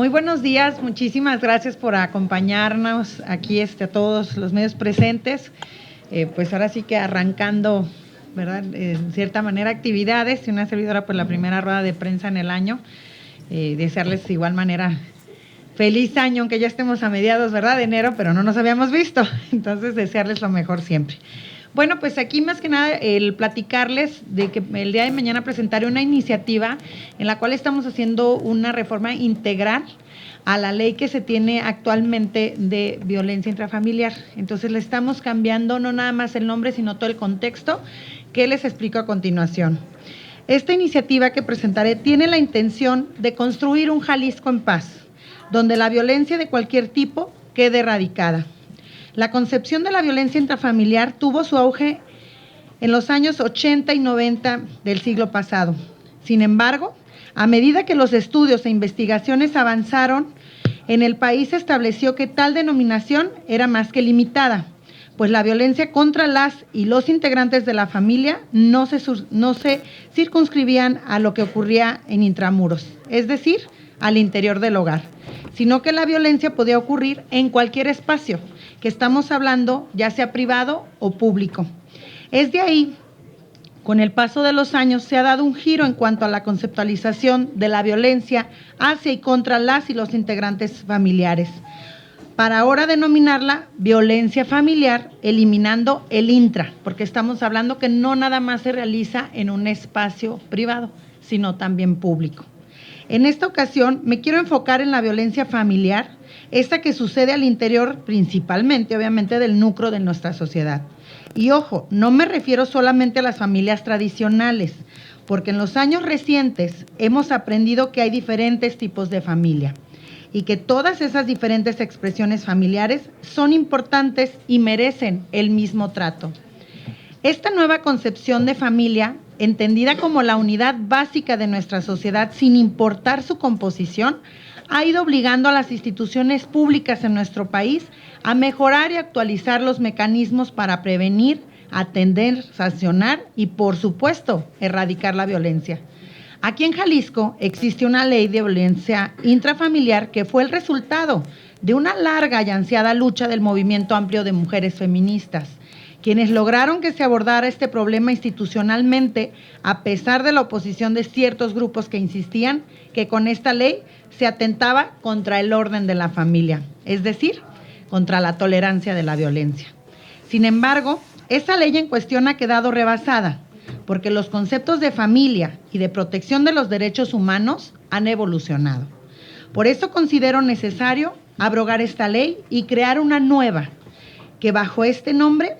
Muy buenos días, muchísimas gracias por acompañarnos aquí a todos los medios presentes. Pues ahora sí que arrancando, ¿verdad? En cierta manera actividades y una servidora pues la primera rueda de prensa en el año. Desearles de igual manera feliz año, aunque ya estemos a mediados, ¿verdad? De enero, pero no nos habíamos visto. Entonces desearles lo mejor siempre. Bueno, pues aquí más que nada el platicarles de que el día de mañana presentaré una iniciativa en la cual estamos haciendo una reforma integral a la ley que se tiene actualmente de violencia intrafamiliar. Entonces le estamos cambiando no nada más el nombre, sino todo el contexto que les explico a continuación. Esta iniciativa que presentaré tiene la intención de construir un Jalisco en paz, donde la violencia de cualquier tipo quede erradicada. La concepción de la violencia intrafamiliar tuvo su auge en los años 80 y 90 del siglo pasado. Sin embargo, a medida que los estudios e investigaciones avanzaron, en el país se estableció que tal denominación era más que limitada, pues la violencia contra las y los integrantes de la familia no se circunscribían a lo que ocurría en intramuros, es decir, al interior del hogar, sino que la violencia podía ocurrir en cualquier espacio, que estamos hablando ya sea privado o público. Es de ahí, con el paso de los años, se ha dado un giro en cuanto a la conceptualización de la violencia hacia y contra las y los integrantes familiares, para ahora denominarla violencia familiar, eliminando el intra, porque estamos hablando que no nada más se realiza en un espacio privado, sino también público. En esta ocasión me quiero enfocar en la violencia familiar, esta que sucede al interior principalmente, obviamente, del núcleo de nuestra sociedad. Y ojo, no me refiero solamente a las familias tradicionales, porque en los años recientes hemos aprendido que hay diferentes tipos de familia y que todas esas diferentes expresiones familiares son importantes y merecen el mismo trato. Esta nueva concepción de familia, entendida como la unidad básica de nuestra sociedad sin importar su composición, ha ido obligando a las instituciones públicas en nuestro país a mejorar y actualizar los mecanismos para prevenir, atender, sancionar y, por supuesto, erradicar la violencia. Aquí en Jalisco existe una ley de violencia intrafamiliar que fue el resultado de una larga y ansiada lucha del movimiento amplio de mujeres feministas, quienes lograron que se abordara este problema institucionalmente a pesar de la oposición de ciertos grupos que insistían que con esta ley se atentaba contra el orden de la familia, es decir, contra la tolerancia de la violencia. Sin embargo, esa ley en cuestión ha quedado rebasada, porque los conceptos de familia y de protección de los derechos humanos han evolucionado. Por eso considero necesario abrogar esta ley y crear una nueva, que bajo este nombre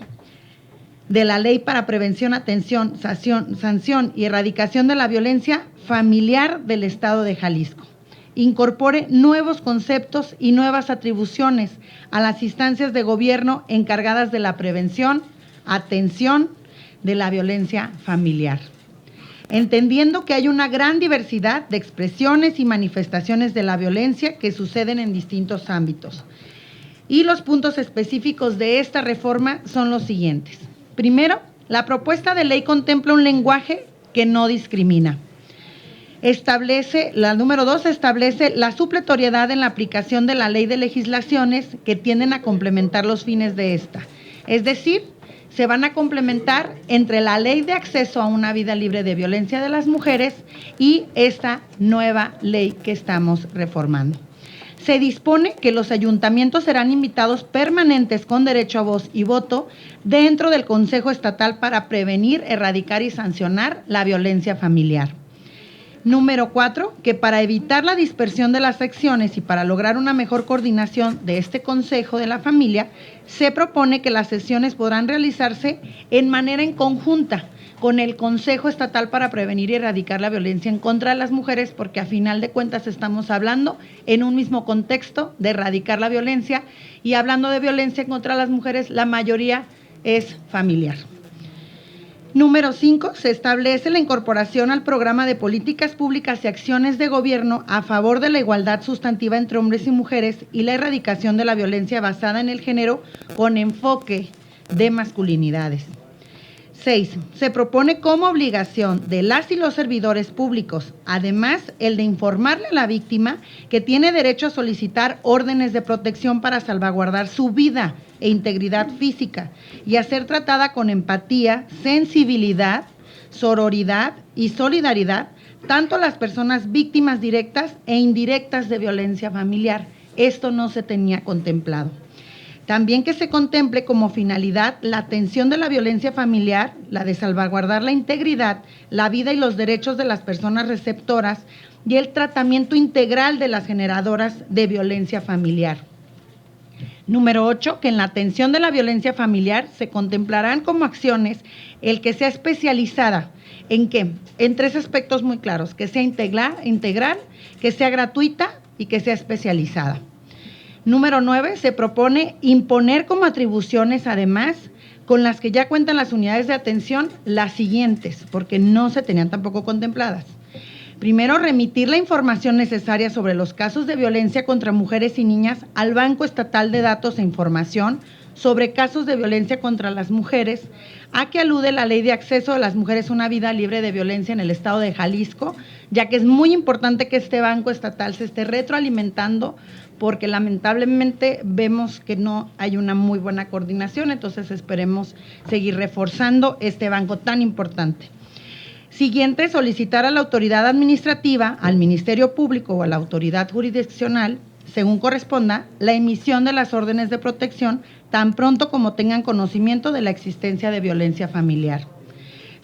de la Ley para Prevención, Atención, Sanción y Erradicación de la Violencia Familiar del Estado de Jalisco incorpore nuevos conceptos y nuevas atribuciones a las instancias de gobierno encargadas de la prevención, atención de la violencia familiar, entendiendo que hay una gran diversidad de expresiones y manifestaciones de la violencia que suceden en distintos ámbitos. Y los puntos específicos de esta reforma son los siguientes. Primero, la propuesta de ley contempla un lenguaje que no discrimina. La número 2 establece la supletoriedad en la aplicación de la ley de legislaciones que tienden a complementar los fines de esta. Es decir, se van a complementar entre la ley de acceso a una vida libre de violencia de las mujeres y esta nueva ley que estamos reformando. Se dispone que los ayuntamientos serán invitados permanentes con derecho a voz y voto dentro del Consejo Estatal para prevenir, erradicar y sancionar la violencia familiar. Número 4, que para evitar la dispersión de las acciones y para lograr una mejor coordinación de este Consejo de la Familia, se propone que las sesiones podrán realizarse en manera en conjunta con el Consejo Estatal para Prevenir y Erradicar la Violencia en contra de las mujeres, porque a final de cuentas estamos hablando en un mismo contexto de erradicar la violencia, y hablando de violencia contra las mujeres, la mayoría es familiar. Número 5, se establece la incorporación al programa de políticas públicas y acciones de gobierno a favor de la igualdad sustantiva entre hombres y mujeres y la erradicación de la violencia basada en el género con enfoque de masculinidades. 6. Se propone como obligación de las y los servidores públicos, además, el de informarle a la víctima que tiene derecho a solicitar órdenes de protección para salvaguardar su vida e integridad física y a ser tratada con empatía, sensibilidad, sororidad y solidaridad, tanto a las personas víctimas directas e indirectas de violencia familiar. Esto no se tenía contemplado. También que se contemple como finalidad la atención de la violencia familiar, la de salvaguardar la integridad, la vida y los derechos de las personas receptoras y el tratamiento integral de las generadoras de violencia familiar. Número 8, que en la atención de la violencia familiar se contemplarán como acciones el que sea especializada. ¿En qué? En 3 aspectos muy claros: que sea integral, que sea gratuita y que sea especializada. Número 9, se propone imponer como atribuciones, además, con las que ya cuentan las unidades de atención, las siguientes, porque no se tenían tampoco contempladas. Primero, remitir la información necesaria sobre los casos de violencia contra mujeres y niñas al Banco Estatal de Datos e Información sobre casos de violencia contra las mujeres, a que alude la Ley de Acceso de las Mujeres a una Vida Libre de Violencia en el Estado de Jalisco, ya que es muy importante que este banco estatal se esté retroalimentando, porque lamentablemente vemos que no hay una muy buena coordinación, entonces esperemos seguir reforzando este banco tan importante. Siguiente, solicitar a la autoridad administrativa, al Ministerio Público o a la autoridad jurisdiccional, según corresponda, la emisión de las órdenes de protección tan pronto como tengan conocimiento de la existencia de violencia familiar.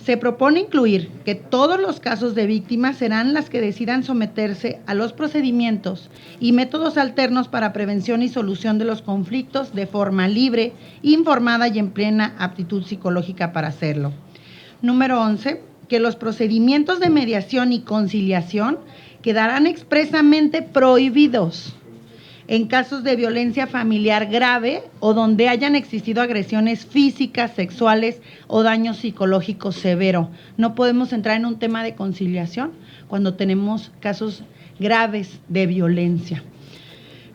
Se propone incluir que todos los casos de víctimas serán las que decidan someterse a los procedimientos y métodos alternos para prevención y solución de los conflictos de forma libre, informada y en plena aptitud psicológica para hacerlo. Número 11, que los procedimientos de mediación y conciliación quedarán expresamente prohibidos en casos de violencia familiar grave o donde hayan existido agresiones físicas, sexuales o daño psicológico severo. No podemos entrar en un tema de conciliación cuando tenemos casos graves de violencia.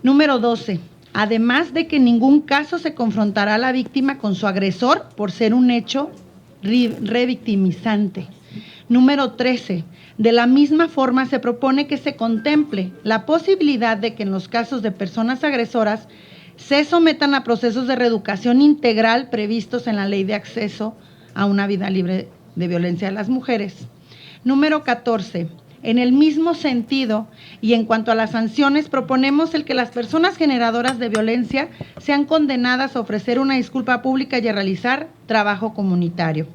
Número 12. Además de que en ningún caso se confrontará a la víctima con su agresor por ser un hecho revictimizante. Número 13. De la misma forma, se propone que se contemple la posibilidad de que en los casos de personas agresoras se sometan a procesos de reeducación integral previstos en la Ley de Acceso a una Vida Libre de Violencia de las Mujeres. Número 14. En el mismo sentido y en cuanto a las sanciones, proponemos el que las personas generadoras de violencia sean condenadas a ofrecer una disculpa pública y a realizar trabajo comunitario.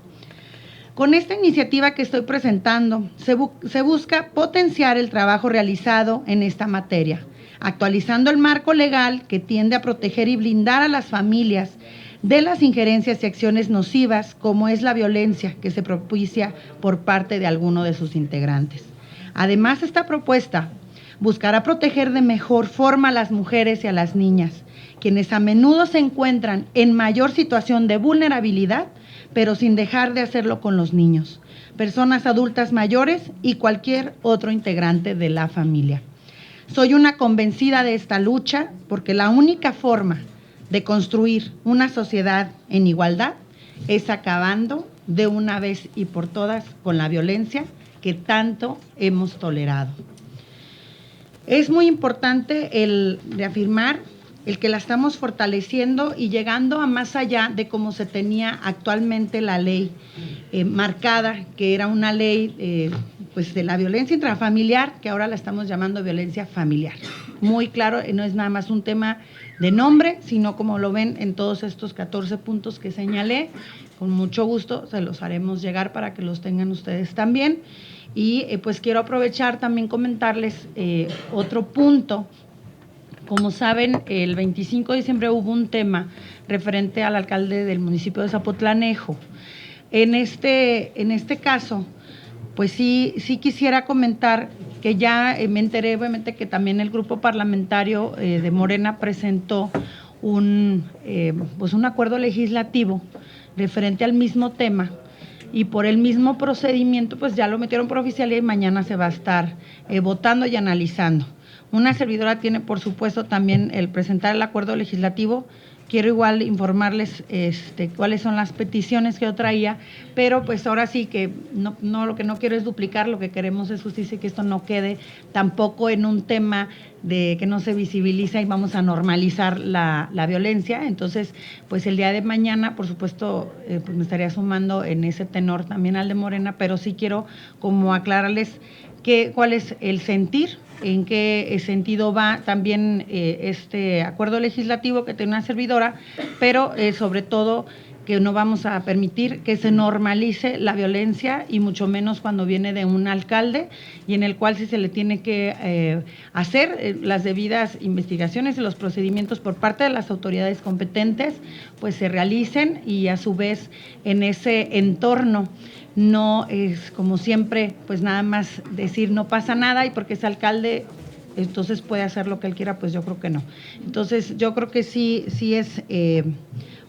Con esta iniciativa que estoy presentando, se busca potenciar el trabajo realizado en esta materia, actualizando el marco legal que tiende a proteger y blindar a las familias de las injerencias y acciones nocivas, como es la violencia que se propicia por parte de alguno de sus integrantes. Además, esta propuesta buscará proteger de mejor forma a las mujeres y a las niñas, quienes a menudo se encuentran en mayor situación de vulnerabilidad, pero sin dejar de hacerlo con los niños, personas adultas mayores y cualquier otro integrante de la familia. Soy una convencida de esta lucha porque la única forma de construir una sociedad en igualdad es acabando de una vez y por todas con la violencia que tanto hemos tolerado. Es muy importante el reafirmar el que la estamos fortaleciendo y llegando a más allá de cómo se tenía actualmente la ley marcada, que era una ley pues de la violencia intrafamiliar, que ahora la estamos llamando violencia familiar. Muy claro, no es nada más un tema de nombre, sino como lo ven en todos estos 14 puntos que señalé, con mucho gusto se los haremos llegar para que los tengan ustedes también. Y pues quiero aprovechar también comentarles otro punto. Como saben, el 25 de diciembre hubo un tema referente al alcalde del municipio de Zapotlanejo. En este caso, pues sí quisiera comentar que ya me enteré, obviamente, que también el grupo parlamentario de Morena presentó un acuerdo legislativo referente al mismo tema, y por el mismo procedimiento, pues ya lo metieron por oficialía y mañana se va a estar votando y analizando. Una servidora tiene, por supuesto, también el presentar el acuerdo legislativo quiero igual informarles cuáles son las peticiones que yo traía, pero pues ahora sí que no lo que no quiero es duplicar, lo que queremos es justicia y que esto no quede tampoco en un tema de que no se visibiliza y vamos a normalizar la violencia. Entonces, pues el día de mañana, por supuesto, pues me estaría sumando en ese tenor también al de Morena, pero sí quiero como aclararles cuál es el sentir, en qué sentido va también este acuerdo legislativo que tiene una servidora, pero sobre todo que no vamos a permitir que se normalice la violencia y mucho menos cuando viene de un alcalde y en el cual sí se le tiene que hacer las debidas investigaciones y los procedimientos por parte de las autoridades competentes, pues se realicen y a su vez en ese entorno no es como siempre, pues nada más decir no pasa nada y porque es alcalde entonces puede hacer lo que él quiera, pues yo creo que no. Entonces yo creo que sí es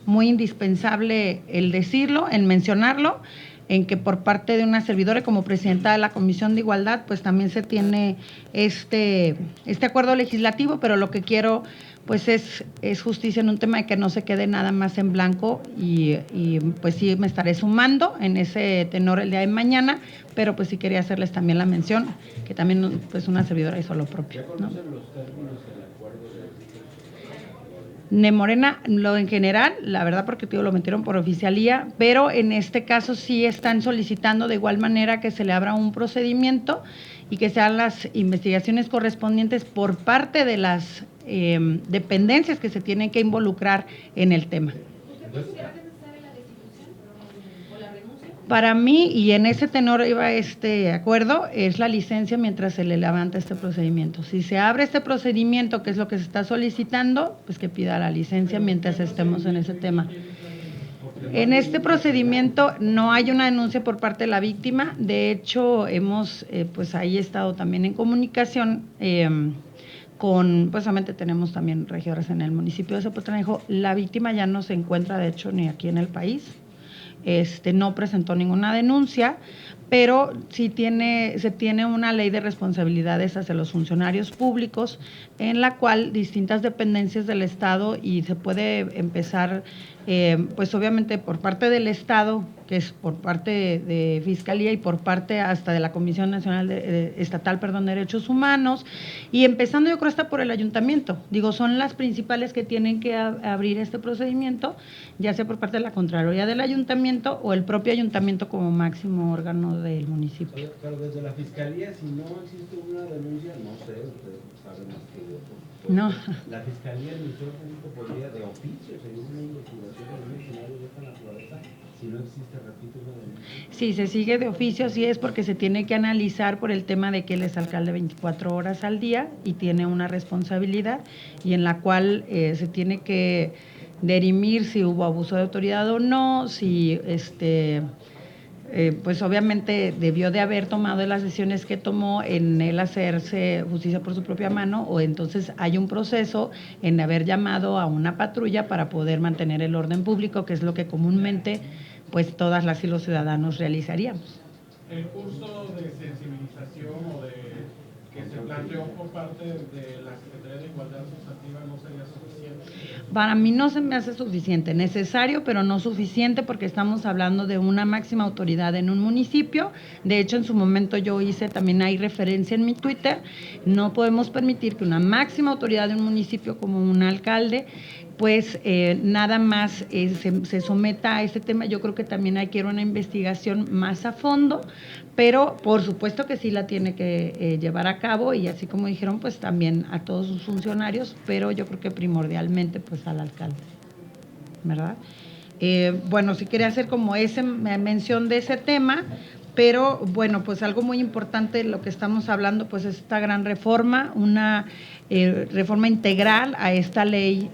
muy indispensable el decirlo, el mencionarlo, en que por parte de una servidora como presidenta de la Comisión de Igualdad, pues también se tiene este acuerdo legislativo, pero lo que quiero pues es justicia en un tema de que no se quede nada más en blanco y pues sí me estaré sumando en ese tenor el día de mañana, pero pues sí quería hacerles también la mención, que también pues una servidora hizo lo propio, ¿no? De Morena, lo en general, la verdad porque tío, lo metieron por oficialía, pero en este caso sí están solicitando de igual manera que se le abra un procedimiento y que sean las investigaciones correspondientes por parte de las dependencias que se tienen que involucrar en el tema. Para mí, y en ese tenor iba este acuerdo, es la licencia mientras se le levanta este procedimiento. Si se abre este procedimiento, que es lo que se está solicitando, pues que pida la licencia mientras estemos en ese tema. En este procedimiento no hay una denuncia por parte de la víctima. De hecho, hemos, pues ahí estado también en comunicación pues solamente tenemos también regidores en el municipio de Zapotlanejo. La víctima ya no se encuentra, de hecho, ni aquí en el país. No presentó ninguna denuncia, pero sí se tiene una ley de responsabilidades hacia los funcionarios públicos en la cual distintas dependencias del Estado y se puede empezar, pues obviamente por parte del Estado, que es por parte de Fiscalía y por parte hasta de la Comisión Nacional Estatal de Derechos Humanos y empezando yo creo hasta por el ayuntamiento. Digo, son las principales que tienen que abrir este procedimiento, ya sea por parte de la Contraloría del Ayuntamiento o el propio ayuntamiento como máximo órgano del municipio. Pero desde la Fiscalía, si no existe una denuncia, no sé, ustedes saben más que yo. No. La Fiscalía del Ministerio Público podría de oficio seguir una investigación en un escenario de esta naturaleza si no existe, repito, una denuncia. Sí, se sigue de oficio, así es, porque se tiene que analizar por el tema de que él es alcalde 24 horas al día y tiene una responsabilidad y en la cual se tiene que dirimir si hubo abuso de autoridad o no, si pues obviamente debió de haber tomado las decisiones que tomó en él hacerse justicia por su propia mano o entonces hay un proceso en haber llamado a una patrulla para poder mantener el orden público, que es lo que comúnmente pues todas las y los ciudadanos realizaríamos. El curso de sensibilización o de que se planteó por parte de la Secretaría de Igualdad Sustantiva no sería suficiente. Para mí no se me hace suficiente, necesario, pero no suficiente porque estamos hablando de una máxima autoridad en un municipio. De hecho, en su momento yo hice, también hay referencia en mi Twitter, no podemos permitir que una máxima autoridad de un municipio como un alcalde pues nada más se someta a este tema. Yo creo que también hay que ir a una investigación más a fondo, pero por supuesto que sí la tiene que llevar a cabo y así como dijeron, pues también a todos sus funcionarios, pero yo creo que primordialmente pues al alcalde, ¿verdad? Bueno, sí quería hacer como mención de ese tema, pero bueno, pues algo muy importante de lo que estamos hablando, pues esta gran reforma, una reforma integral a esta ley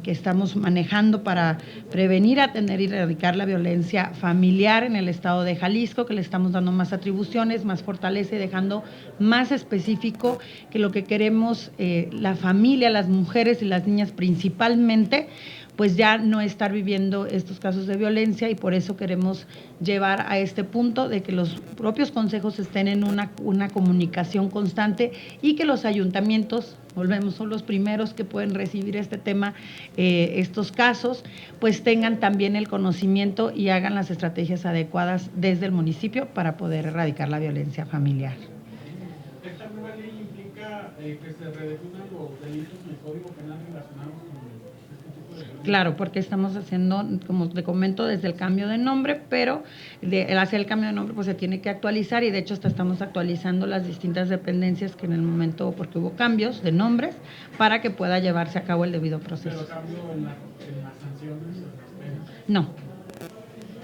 que estamos manejando para prevenir, atender y erradicar la violencia familiar en el estado de Jalisco, que le estamos dando más atribuciones, más fortaleza y dejando más específico que lo que queremos la familia, las mujeres y las niñas principalmente, pues ya no estar viviendo estos casos de violencia, y por eso queremos llevar a este punto de que los propios consejos estén en una comunicación constante y que los ayuntamientos, volvemos, son los primeros que pueden recibir este tema, estos casos, pues tengan también el conocimiento y hagan las estrategias adecuadas desde el municipio para poder erradicar la violencia familiar. ¿Esta nueva ley implica que se redefinan los delitos en el Código Penal relacionados con este tipo de violencia? Claro, porque estamos haciendo, como te comento, desde el cambio de nombre, pero al hacer el cambio de nombre pues se tiene que actualizar, y de hecho hasta estamos actualizando las distintas dependencias que en el momento, porque hubo cambios de nombres, para que pueda llevarse a cabo el debido proceso. ¿Pero cambio en las sanciones, en las penas? No.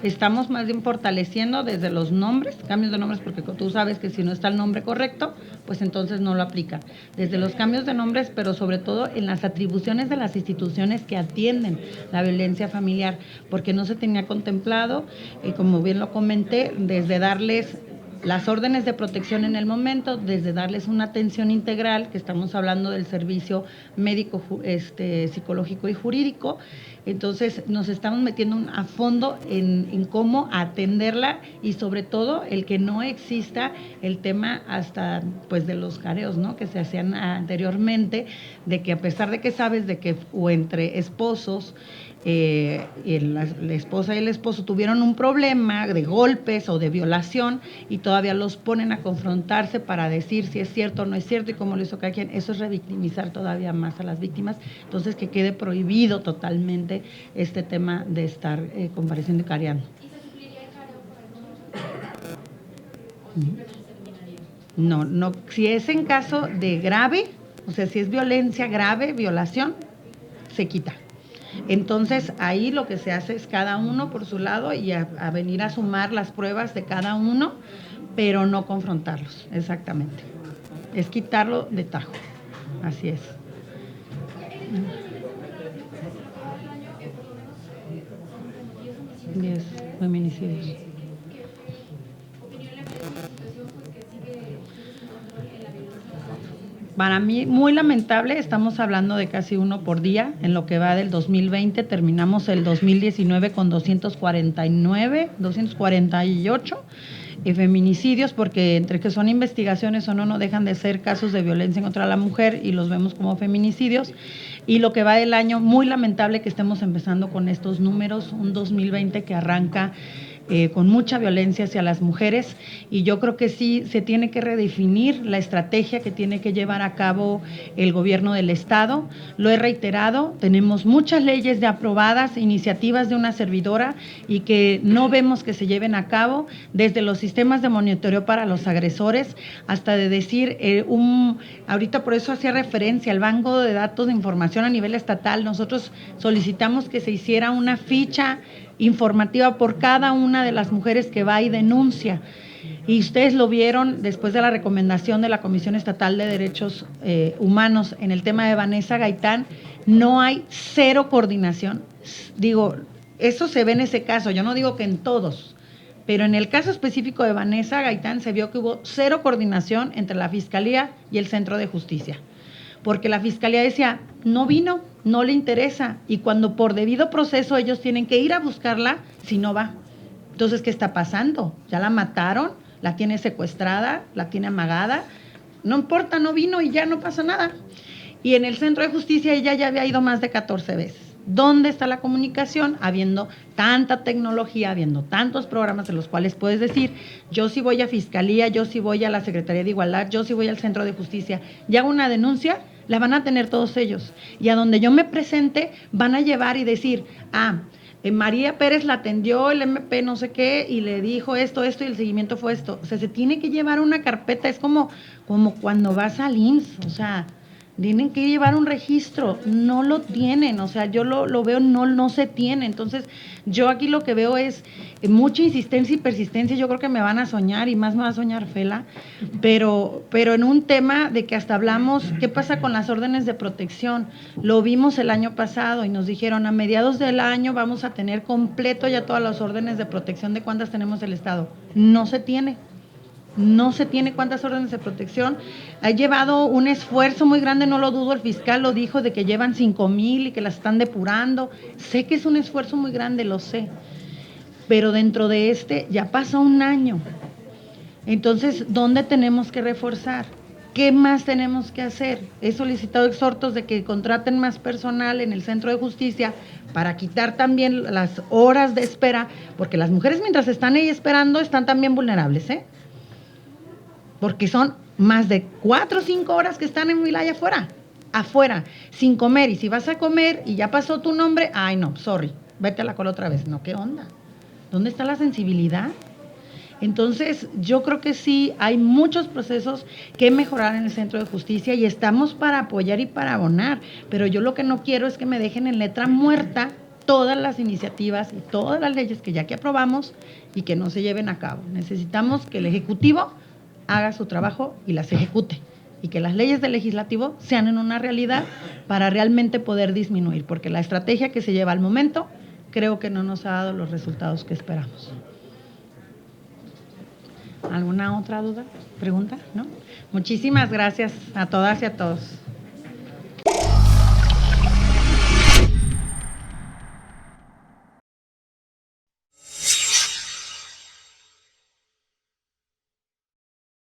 Estamos más bien fortaleciendo desde los nombres, cambios de nombres, porque tú sabes que si no está el nombre correcto, pues entonces no lo aplica. Desde los cambios de nombres, pero sobre todo en las atribuciones de las instituciones que atienden la violencia familiar, porque no se tenía contemplado, como bien lo comenté, desde darles las órdenes de protección en el momento, desde darles una atención integral, que estamos hablando del servicio médico, psicológico y jurídico. Entonces nos estamos metiendo a fondo en cómo atenderla, y sobre todo el que no exista el tema hasta pues de los careos, ¿no?, que se hacían anteriormente, de que a pesar de que sabes de que o entre esposos, la esposa y el esposo tuvieron un problema de golpes o de violación, y todavía los ponen a confrontarse para decir si es cierto o no es cierto y cómo lo hizo cada quien. Eso es revictimizar todavía más a las víctimas. Entonces, que quede prohibido totalmente este tema de estar compareciendo y careando. ¿Y se supliría el careo por alguna otra? No, si es en caso de grave, o sea, si es violencia grave, violación, se quita. Entonces, ahí lo que se hace es cada uno por su lado y a venir a sumar las pruebas de cada uno, pero no confrontarlos, exactamente. Es quitarlo de tajo, así es. 10 feminicidios. ¿Qué opinión le merece la situación, pues, que sigue sin control en la violencia de las mujeres? Para mí, muy lamentable, estamos hablando de casi uno por día en lo que va del 2020, terminamos el 2019 con 248 feminicidios, porque entre que son investigaciones o no dejan de ser casos de violencia contra la mujer y los vemos como feminicidios. Y lo que va del año, muy lamentable que estemos empezando con estos números, un 2020 que arranca con mucha violencia hacia las mujeres, y yo creo que sí se tiene que redefinir la estrategia que tiene que llevar a cabo el gobierno del estado. Lo he reiterado, tenemos muchas leyes ya aprobadas, iniciativas de una servidora, y que no vemos que se lleven a cabo, desde los sistemas de monitoreo para los agresores, hasta de decir, ahorita por eso hacía referencia al banco de datos de información a nivel estatal. Nosotros solicitamos que se hiciera una ficha informativa por cada una de las mujeres que va y denuncia. Y ustedes lo vieron después de la recomendación de la Comisión Estatal de Derechos Humanos en el tema de Vanessa Gaitán. No hay cero coordinación. Digo, eso se ve en ese caso, yo no digo que en todos, pero en el caso específico de Vanessa Gaitán se vio que hubo cero coordinación entre la Fiscalía y el Centro de Justicia, porque la Fiscalía decía, no vino, no le interesa, y cuando por debido proceso ellos tienen que ir a buscarla si no va. Entonces, ¿qué está pasando? ¿Ya la mataron? ¿La tiene secuestrada? ¿La tiene amagada? No importa, no vino y ya no pasa nada. Y en el Centro de Justicia ella ya había ido más de 14 veces. ¿Dónde está la comunicación? Habiendo tanta tecnología, habiendo tantos programas en los cuales puedes decir, yo sí voy a Fiscalía, yo sí voy a la Secretaría de Igualdad, yo sí voy al Centro de Justicia, y hago una denuncia, la van a tener todos ellos. Y a donde yo me presente, van a llevar y decir, María Pérez la atendió el MP no sé qué y le dijo esto, y el seguimiento fue esto. O sea, se tiene que llevar una carpeta, es como cuando vas al IMSS, o sea, tienen que llevar un registro, no lo tienen, o sea, yo lo veo, no se tiene. Entonces, yo aquí lo que veo es mucha insistencia y persistencia. Yo creo que me van a soñar, y más me va a soñar Fela, pero en un tema de que hasta hablamos, ¿qué pasa con las órdenes de protección? Lo vimos el año pasado y nos dijeron, a mediados del año vamos a tener completo ya todas las órdenes de protección de cuántas tenemos el Estado. No se tiene. no se tiene cuántas órdenes de protección. Ha llevado un esfuerzo muy grande, no lo dudo, el fiscal lo dijo, de que llevan 5,000 y que las están depurando. Sé que es un esfuerzo muy grande, lo sé, pero dentro de ya pasó un año. Entonces, ¿dónde tenemos que reforzar? ¿Qué más tenemos que hacer? He solicitado exhortos de que contraten más personal en el centro de justicia para quitar también las horas de espera, porque las mujeres mientras están ahí esperando están también vulnerables, porque son más de 4 o 5 horas que están en fila allá afuera, sin comer, y si vas a comer y ya pasó tu nombre, ay no, sorry, vete a la cola otra vez. No, ¿qué onda? ¿Dónde está la sensibilidad? Entonces, yo creo que sí, hay muchos procesos que mejorar en el centro de justicia y estamos para apoyar y para abonar, pero yo lo que no quiero es que me dejen en letra muerta todas las iniciativas y todas las leyes que ya que aprobamos y que no se lleven a cabo. Necesitamos que el Ejecutivo haga su trabajo y las ejecute, y que las leyes del Legislativo sean en una realidad para realmente poder disminuir, porque la estrategia que se lleva al momento creo que no nos ha dado los resultados que esperamos. ¿Alguna otra duda? ¿Pregunta? ¿No? Muchísimas gracias a todas y a todos.